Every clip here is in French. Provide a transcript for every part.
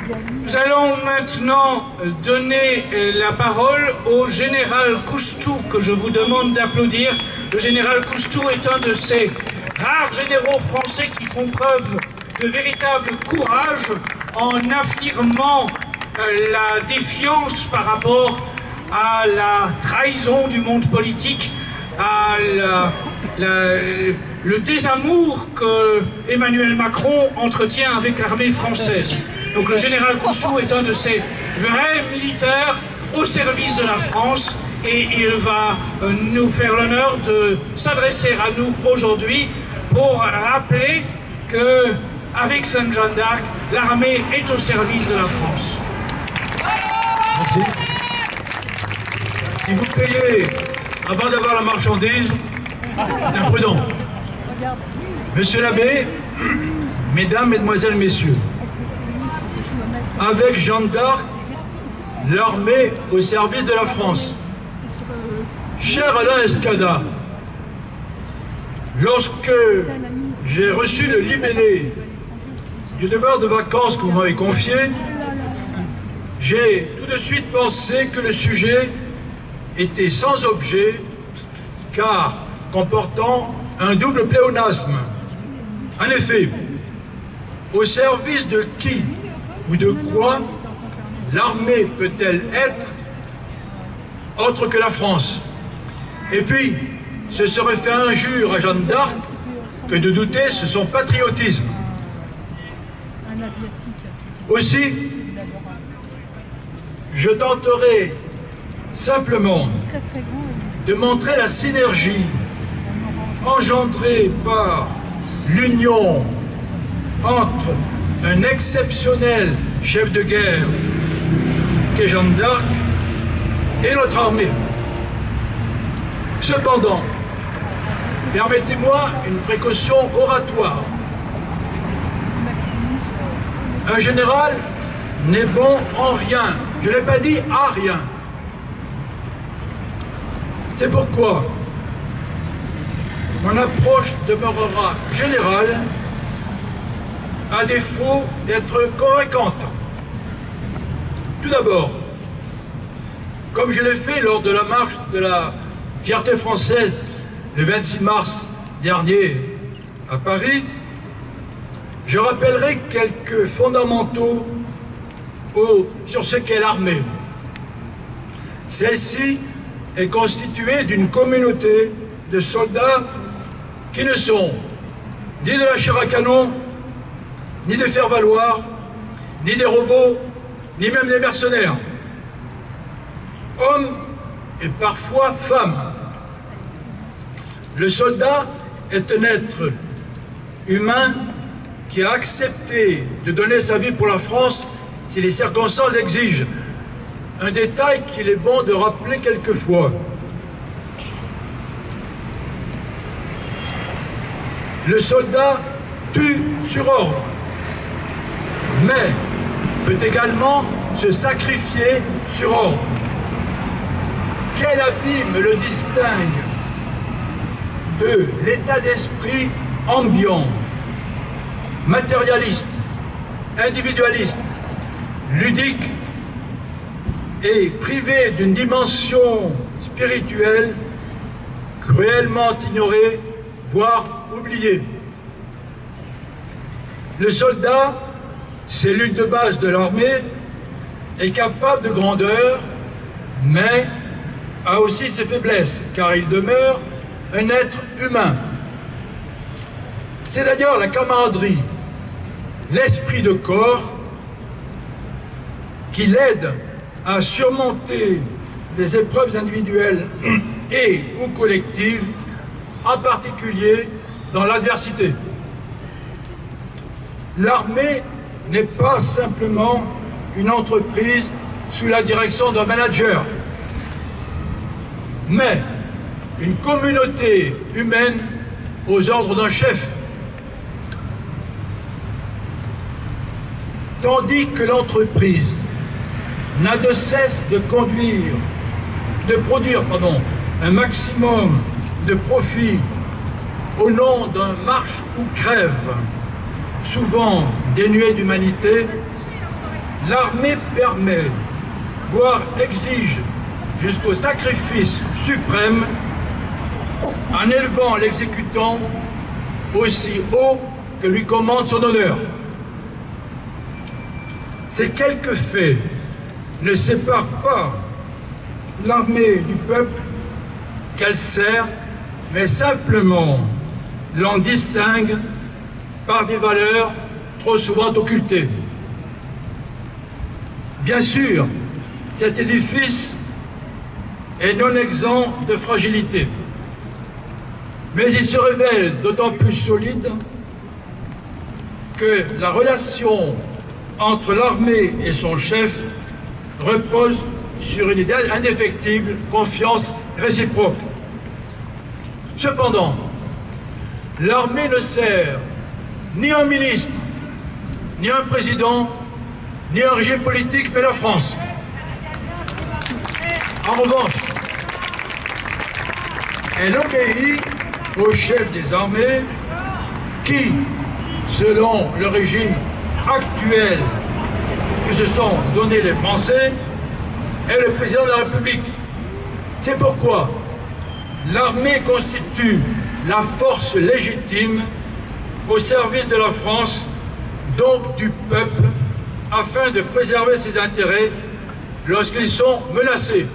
Nous allons maintenant donner la parole au général Coustou, que je vous demande d'applaudir. Le général Coustou est un de ces rares généraux français qui font preuve de véritable courage en affirmant la défiance par rapport à la trahison du monde politique, à le désamour que Emmanuel Macron entretient avec l'armée française. Donc le général Coustou est un de ces vrais militaires au service de la France et il va nous faire l'honneur de s'adresser à nous aujourd'hui pour rappeler que avec Sainte Jeanne d'Arc, l'armée est au service de la France. Merci. Si vous payez avant d'avoir la marchandise, c'est imprudent. Monsieur l'abbé, mesdames, mesdemoiselles, messieurs, avec Jeanne d'Arc, l'armée au service de la France. Cher Alain Escada, lorsque j'ai reçu le libellé du devoir de vacances que vous m'avez confié, j'ai tout de suite pensé que le sujet était sans objet, car comportant un double pléonasme. En effet, au service de qui ou de quoi l'armée peut-elle être autre que la France? Et puis, ce serait faire injure à Jeanne d'Arc que de douter de son patriotisme. Aussi, je tenterai simplement de montrer la synergie engendrée par l'union entre un exceptionnel chef de guerre qu'est Jeanne d'Arc et notre armée. Cependant, permettez-moi une précaution oratoire. Un général n'est bon en rien. Je n'ai pas dit à rien. C'est pourquoi mon approche demeurera générale, à défaut d'être convaincante. Tout d'abord, comme je l'ai fait lors de la marche de la fierté française le 26 mars dernier à Paris, je rappellerai quelques fondamentaux sur ce qu'est l'armée. Celle-ci est constituée d'une communauté de soldats qui ne sont ni de la chair à canon, ni des faire-valoir, ni des robots, ni même des mercenaires. Hommes et parfois femmes. Le soldat est un être humain qui a accepté de donner sa vie pour la France si les circonstances l'exigent. Un détail qu'il est bon de rappeler quelquefois. Le soldat tue sur ordre, mais peut également se sacrifier sur ordre. Quel abîme le distingue de l'état d'esprit ambiant, matérialiste, individualiste, ludique et privé d'une dimension spirituelle cruellement ignorée, voire oubliée. Le soldat, cellule de base de l'armée, est capable de grandeur, mais a aussi ses faiblesses, car il demeure un être humain. C'est d'ailleurs la camaraderie, l'esprit de corps, qui l'aide à surmonter les épreuves individuelles et ou collectives, en particulier dans l'adversité. L'armée n'est pas simplement une entreprise sous la direction d'un manager, mais une communauté humaine aux ordres d'un chef. Tandis que l'entreprise n'a de cesse de produire un maximum de profit au nom d'un marche ou crève, souvent dénué d'humanité, l'armée permet, voire exige jusqu'au sacrifice suprême, en élevant l'exécutant aussi haut que lui commande son honneur. Ces quelques faits ne séparent pas l'armée du peuple qu'elle sert, mais simplement l'en distingue par des valeurs trop souvent occultées. Bien sûr, cet édifice est non exempt de fragilité, mais il se révèle d'autant plus solide que la relation entre l'armée et son chef repose sur une indéfectible confiance réciproque. Cependant, l'armée ne sert ni un ministre, ni un président, ni un régime politique, mais la France. En revanche, elle obéit au chef des armées qui, selon le régime actuel que se sont donnés les Français, est le président de la République. C'est pourquoi l'armée constitue la force légitime au service de la France, donc du peuple, afin de préserver ses intérêts lorsqu'ils sont menacés.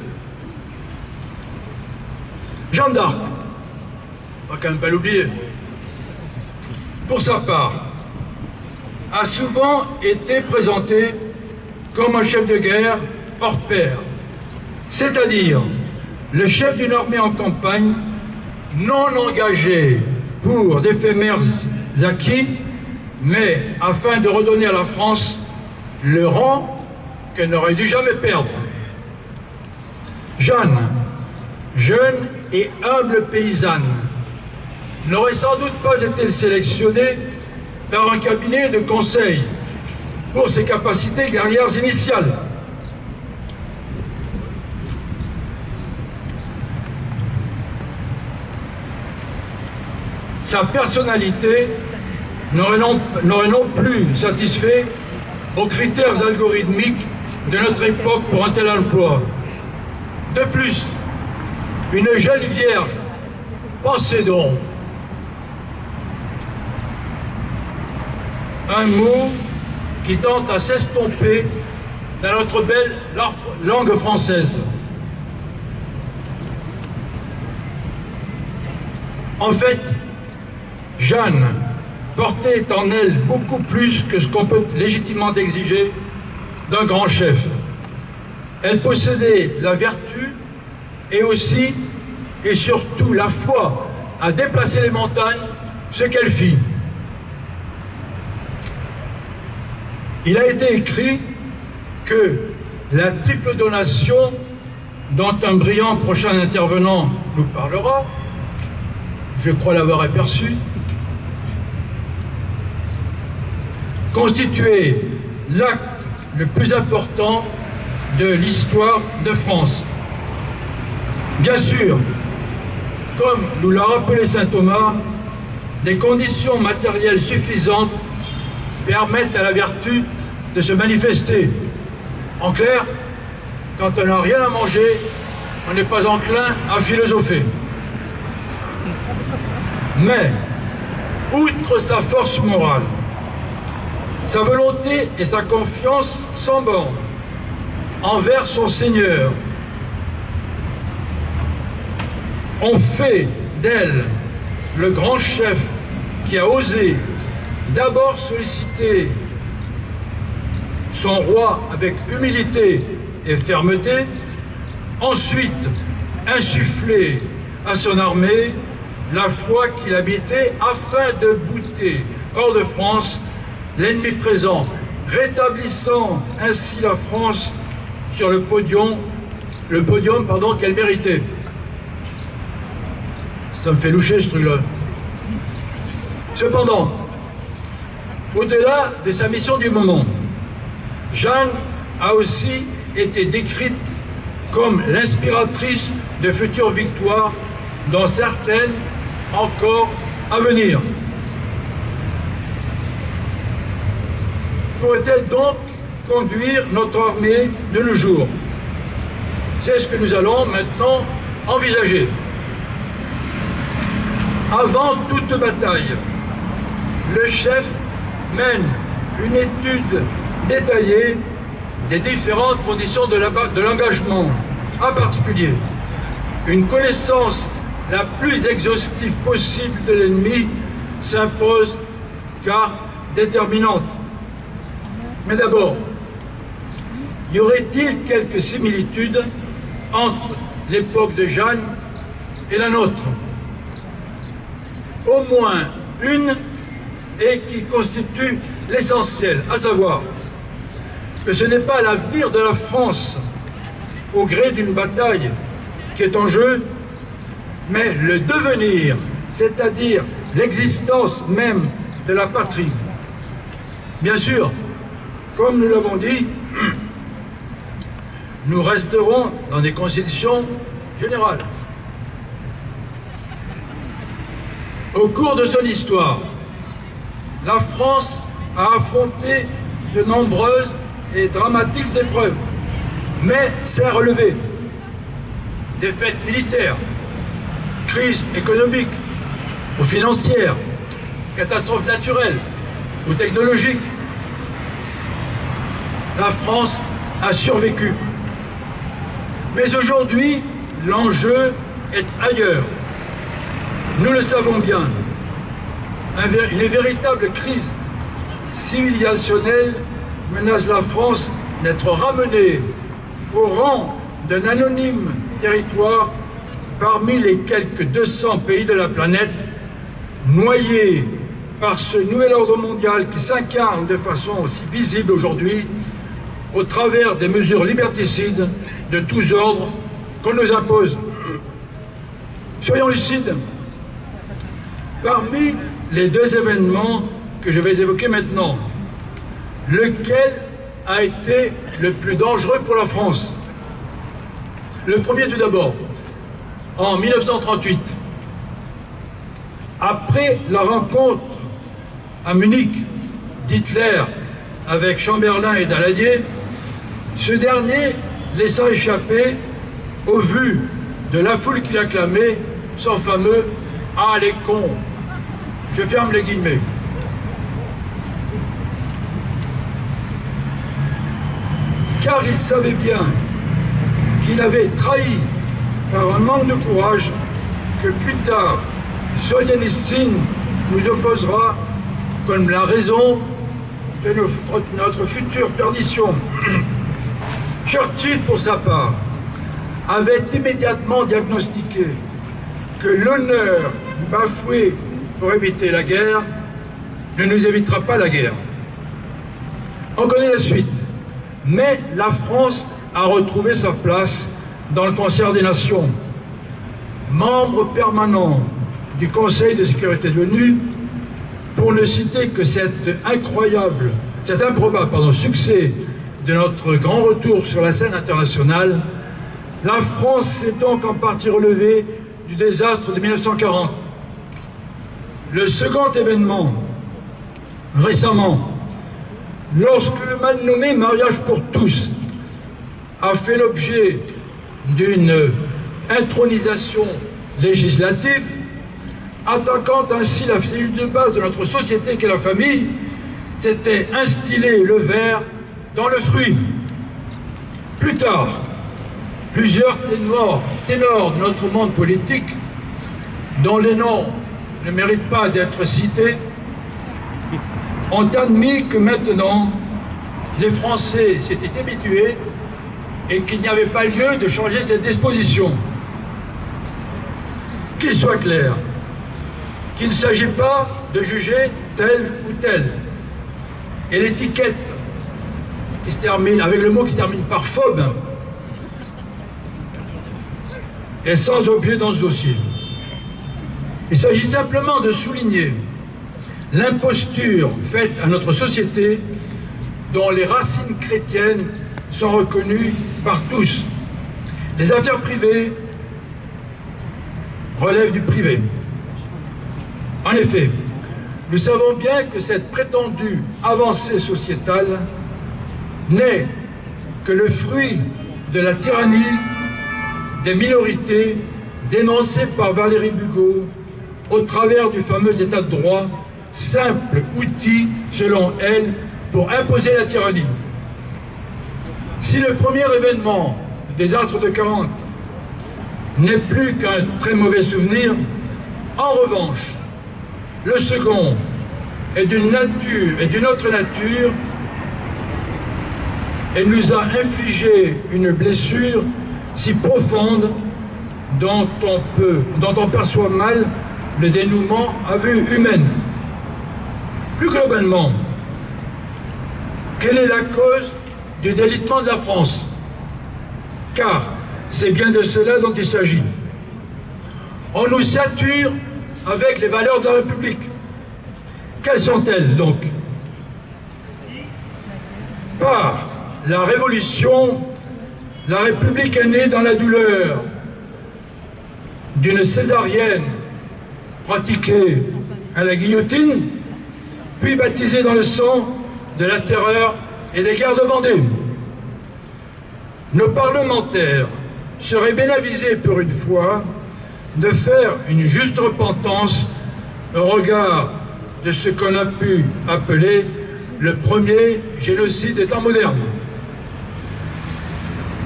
Jeanne d'Arc, on va quand même pas l'oublier, pour sa part, a souvent été présenté comme un chef de guerre hors pair, c'est-à-dire le chef d'une armée en campagne non engagé pour d'éphémères acquis, mais afin de redonner à la France le rang qu'elle n'aurait dû jamais perdre. Jeanne, jeune et humble paysanne, n'aurait sans doute pas été sélectionnée par un cabinet de conseil pour ses capacités guerrières initiales. Sa personnalité n'aurait non plus satisfait aux critères algorithmiques de notre époque pour un tel emploi. De plus, une jeune vierge, pensez donc, un mot qui tente à s'estomper dans notre belle langue française. En fait, Jeanne portait en elle beaucoup plus que ce qu'on peut légitimement exiger d'un grand chef. Elle possédait la vertu et aussi et surtout la foi à déplacer les montagnes, ce qu'elle fit. Il a été écrit que la triple donation, dont un brillant prochain intervenant nous parlera, je crois l'avoir aperçu, constituait l'acte le plus important de l'histoire de France. Bien sûr, comme nous l'a rappelé saint Thomas, des conditions matérielles suffisantes permettent à la vertu de se manifester. En clair, quand on n'a rien à manger, on n'est pas enclin à philosopher. Mais, outre sa force morale, sa volonté et sa confiance sans borne envers son Seigneur ont fait d'elle le grand chef qui a osé d'abord solliciter son roi avec humilité et fermeté, ensuite insuffler à son armée la foi qu'il habitait afin de bouter hors de France l'ennemi présent, rétablissant ainsi la France sur le podium qu'elle méritait. Ça me fait loucher ce truc-là. Cependant, au-delà de sa mission du moment, Jeanne a aussi été décrite comme l'inspiratrice de futures victoires, dont certaines encore à venir. Pourrait-elle donc conduire notre armée de nos jours. C'est ce que nous allons maintenant envisager. Avant toute bataille, le chef mène une étude détaillée des différentes conditions de l'engagement. En particulier, une connaissance la plus exhaustive possible de l'ennemi s'impose car déterminante. Mais d'abord, y aurait-il quelques similitudes entre l'époque de Jeanne et la nôtre? Au moins une, et qui constitue l'essentiel, à savoir que ce n'est pas l'avenir de la France au gré d'une bataille qui est en jeu, mais le devenir, c'est-à-dire l'existence même de la patrie. Bien sûr, comme nous l'avons dit, nous resterons dans des constitutions générales. Au cours de son histoire, la France a affronté de nombreuses et dramatiques épreuves, mais s'est relevée. Défaites militaires, crises économiques ou financières, catastrophes naturelles ou technologiques. La France a survécu. Mais aujourd'hui, l'enjeu est ailleurs. Nous le savons bien. Une véritable crise civilisationnelle menace la France d'être ramenée au rang d'un anonyme territoire parmi les quelques 200 pays de la planète, noyé par ce nouvel ordre mondial qui s'incarne de façon aussi visible aujourd'hui au travers des mesures liberticides de tous ordres qu'on nous impose. Soyons lucides. Parmi les deux événements que je vais évoquer maintenant, lequel a été le plus dangereux pour la France? Le premier tout d'abord, en 1938, après la rencontre à Munich d'Hitler avec Chamberlain et Daladier, ce dernier laissa échapper, au vu de la foule qui l'acclamait, son fameux « Ah les cons !» Je ferme les guillemets. Car il savait bien qu'il avait trahi par un manque de courage que plus tard Solzhenitsyn nous opposera comme la raison de notre future perdition. Churchill, pour sa part, avait immédiatement diagnostiqué que l'honneur bafoué pour éviter la guerre ne nous évitera pas la guerre. On connaît la suite, mais la France a retrouvé sa place dans le concert des nations. Membre permanent du Conseil de sécurité de l'ONU, pour ne citer que cet improbable succès de notre grand retour sur la scène internationale, la France s'est donc en partie relevée du désastre de 1940. Le second événement, récemment, lorsque le mal nommé mariage pour tous a fait l'objet d'une intronisation législative, attaquant ainsi la cellule de base de notre société qu'est la famille, c'était instiller le ver dans le fruit. Plus tard, plusieurs ténors de notre monde politique, dont les noms ne méritent pas d'être cités, ont admis que maintenant, les Français s'étaient habitués et qu'il n'y avait pas lieu de changer cette disposition. Qu'il soit clair, qu'il ne s'agit pas de juger tel ou tel. Et l'étiquette qui se termine, avec le mot qui se termine par phobe, est sans objet dans ce dossier. Il s'agit simplement de souligner l'imposture faite à notre société dont les racines chrétiennes sont reconnues par tous. Les affaires privées relèvent du privé. En effet, nous savons bien que cette prétendue avancée sociétale n'est que le fruit de la tyrannie des minorités dénoncée par Valérie Bugeaud au travers du fameux état de droit, simple outil, selon elle, pour imposer la tyrannie. Si le premier événement, le désastre de 40, n'est plus qu'un très mauvais souvenir, en revanche, le second est d'une autre nature et nous a infligé une blessure si profonde dont on perçoit mal le dénouement à vue humaine. Plus globalement, quelle est la cause du délitement de la France? Car c'est bien de cela dont il s'agit. On nous sature avec les valeurs de la République. Quelles sont-elles donc? Par la Révolution, la République est née dans la douleur d'une césarienne pratiquée à la guillotine, puis baptisée dans le sang de la terreur et des guerres de Vendée. Nos parlementaires seraient bien avisés pour une fois de faire une juste repentance au regard de ce qu'on a pu appeler le premier génocide des temps modernes.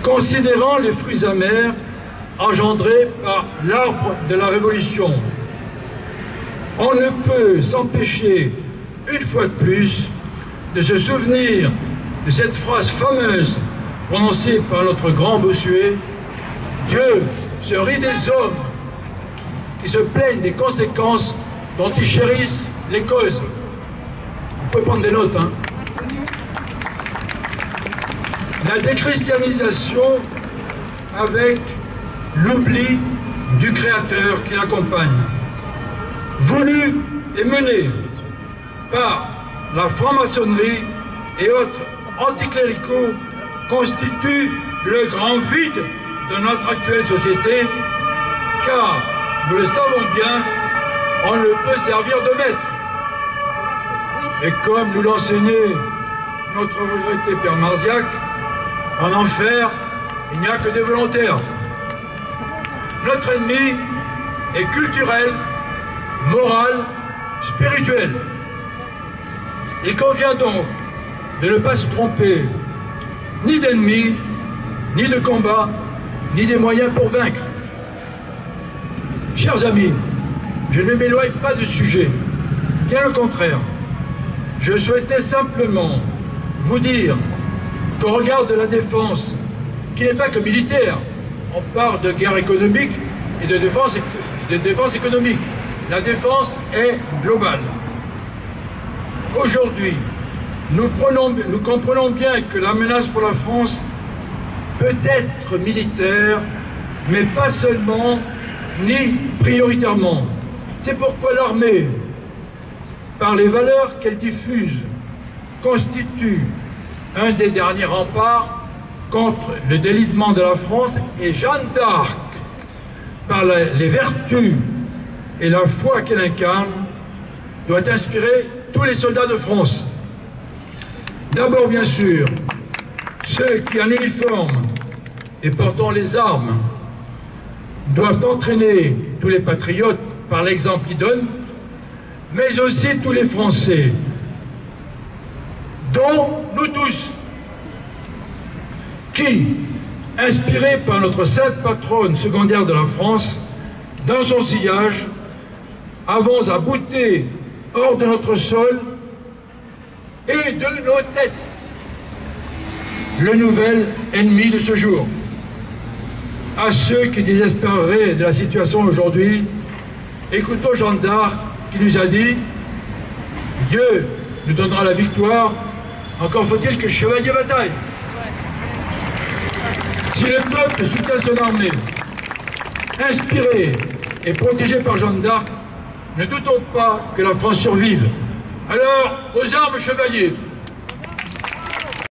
Considérant les fruits amers engendrés par l'arbre de la Révolution, on ne peut s'empêcher, une fois de plus, de se souvenir de cette phrase fameuse prononcée par notre grand Bossuet: « Dieu se rit des hommes qui se plaignent des conséquences dont ils chérissent les causes. » On peut prendre des notes, hein. La déchristianisation avec l'oubli du Créateur qui l'accompagne, voulu et mené par la franc-maçonnerie et autres anticléricaux, constitue le grand vide de notre actuelle société, car, nous le savons bien, on ne peut servir de maître. Et comme nous l'enseignait notre regretté Père Marziac, en enfer, il n'y a que des volontaires. Notre ennemi est culturel, moral, spirituel. Il convient donc de ne pas se tromper ni d'ennemis, ni de combat, ni des moyens pour vaincre. Chers amis, je ne m'éloigne pas du sujet, bien le contraire. Je souhaitais simplement vous dire qu'au regard de la défense, qui n'est pas que militaire, on parle de guerre économique et de défense économique. La défense est globale. Aujourd'hui, nous comprenons bien que la menace pour la France peut être militaire, mais pas seulement, ni prioritairement. C'est pourquoi l'armée, par les valeurs qu'elle diffuse, constitue un des derniers remparts contre le délitement de la France, et Jeanne d'Arc, par les vertus et la foi qu'elle incarne, doit inspirer tous les soldats de France. D'abord, bien sûr, ceux qui, en uniforme et portant les armes, doivent entraîner tous les patriotes par l'exemple qu'ils donnent, mais aussi tous les Français, dont nous tous, qui, inspirés par notre sainte patronne secondaire de la France, dans son sillage, avons à bouter hors de notre sol et de nos têtes le nouvel ennemi de ce jour. À ceux qui désespéreraient de la situation aujourd'hui, écoutons Jeanne d'Arc qui nous a dit « Dieu nous donnera la victoire, encore faut-il que le chevalier bataille. » Si le peuple soutient son armée, inspiré et protégé par Jeanne d'Arc, ne doutons pas que la France survive. Alors, aux armes, chevaliers!